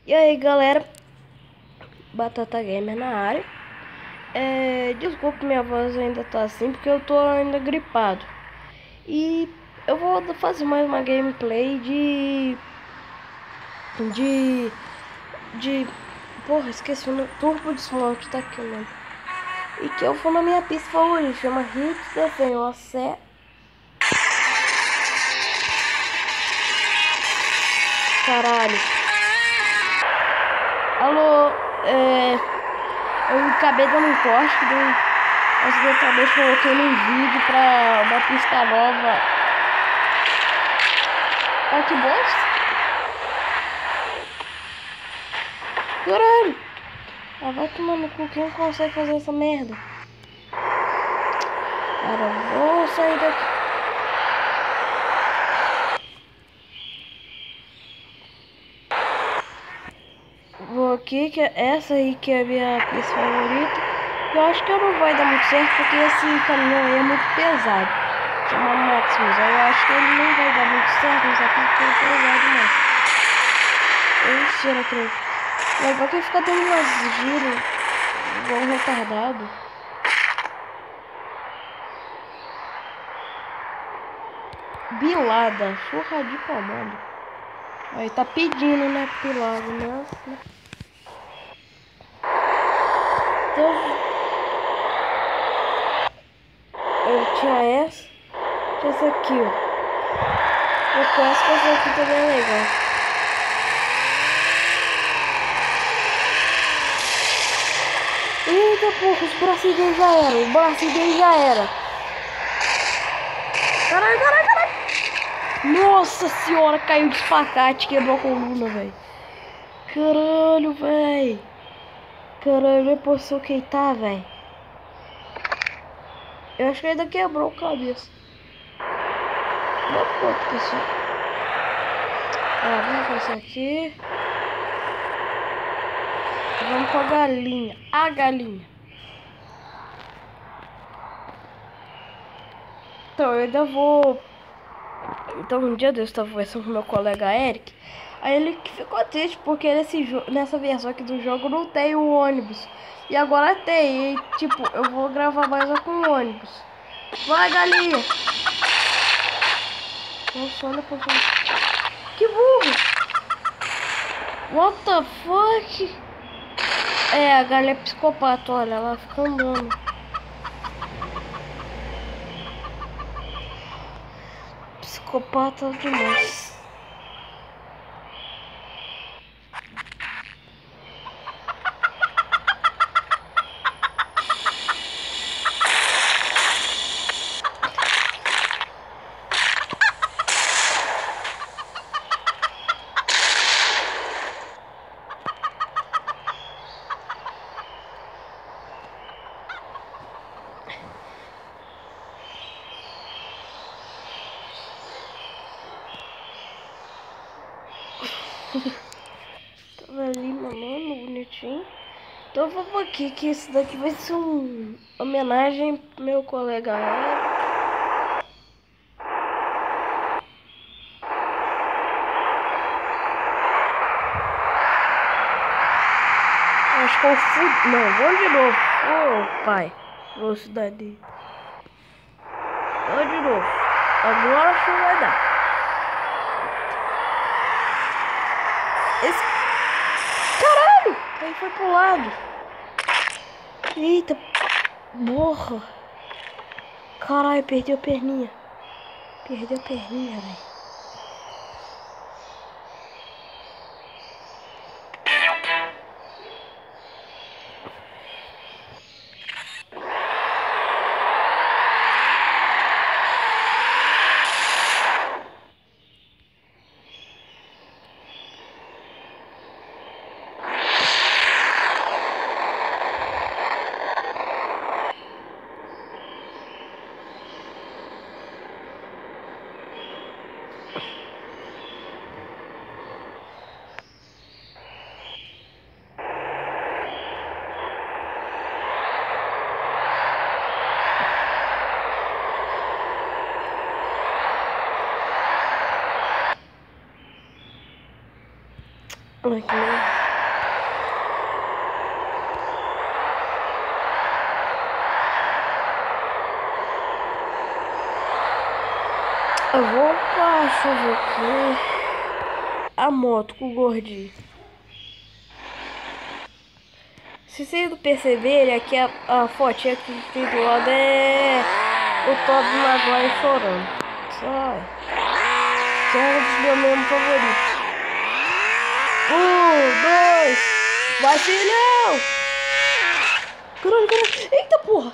E aí galera, Batata Gamer na área. Desculpa, minha voz ainda tá assim porque eu tô ainda gripado. E eu vou fazer mais uma gameplay de de porra, esqueci o nome. Turbo Desmonte, tá aqui o nome. E que eu vou na minha pista favorita, chama Hits Defend, uma sé. Caralho. Alô, eu acabei dando um corte, acidentalmente coloquei num vídeo pra uma pista nova. Ah, que bosta! Caralho! Ah, vai tomar no cu, quem consegue fazer essa merda? Cara, eu vou sair daqui. Vou aqui, que essa aí que é a minha pista favorita. Eu acho que não vai dar muito certo, porque esse caminhão aí é muito pesado. Chama Maximus, aí eu acho que ele não vai dar muito certo, mas aqui que é pesado demais. Será que não vai ficar dando umas giros igual um retardado. Bilada, surra de comando. Aí tá pedindo, né? Pilado, né? Então, eu tinha essa aqui, ó. Eu conheço que essa aqui também é legal. Eita porra, os braços dele já era. O braço dele já era. Caralho, caralho, caralho. Nossa senhora, caiu de espacate, quebrou a coluna, velho. Caralho, velho. Caralho, depois se eu queitar, velho. Eu acho que ainda quebrou a cabeça. Pronto, pessoal. Vamos passar aqui. Vamos com a galinha. A galinha. Então, eu ainda vou... Então, um dia desse eu estava conversando com meu colega Eric. Aí ele ficou triste porque nessa versão aqui do jogo não tem o ônibus. E agora tem. E, tipo, eu vou gravar mais com o ônibus. Vai, galinha! Funciona. Que burro! What the fuck? A galinha é psicopata, olha, ela fica andando. Psicopata demais. Tava ali mamando, bonitinho. Então vamos aqui, que esse daqui vai ser uma homenagem pro meu colega Eric. Acho que eu fui... Não, vamos de novo. Ô, pai. Velocidade. Vamos de novo. Agora acho que vai dar. Caralho! Aí foi pro lado. Eita. Porra. Caralho, perdeu a perninha. Perdeu a perninha, velho. Ai, que merda. Eu vou pra, deixa eu ver aqui. A moto com o gordinho. Se vocês não perceberem, aqui a fotinha que tem do lado é o Tobey Maguire chorando. Só. Que é um dos meus membros favoritos. 1, 2, vai filhão! Caralho, caralho. Eita porra!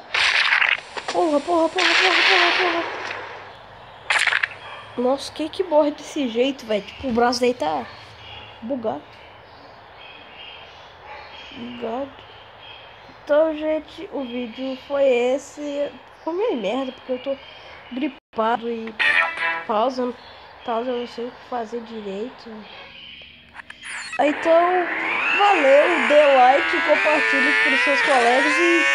Porra. Nossa, quem que morre desse jeito, velho? Tipo, o braço daí tá bugado. Então, gente, o vídeo foi esse. Ficou meio merda, porque eu tô gripado e pausa, eu não sei o que fazer direito. Então, valeu, dê like, compartilhe com os seus colegas e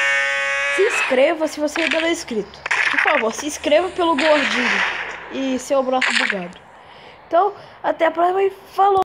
se inscreva se você ainda não é inscrito. Por favor, se inscreva pelo gordinho e seu braço bugado. Então, até a próxima e falou!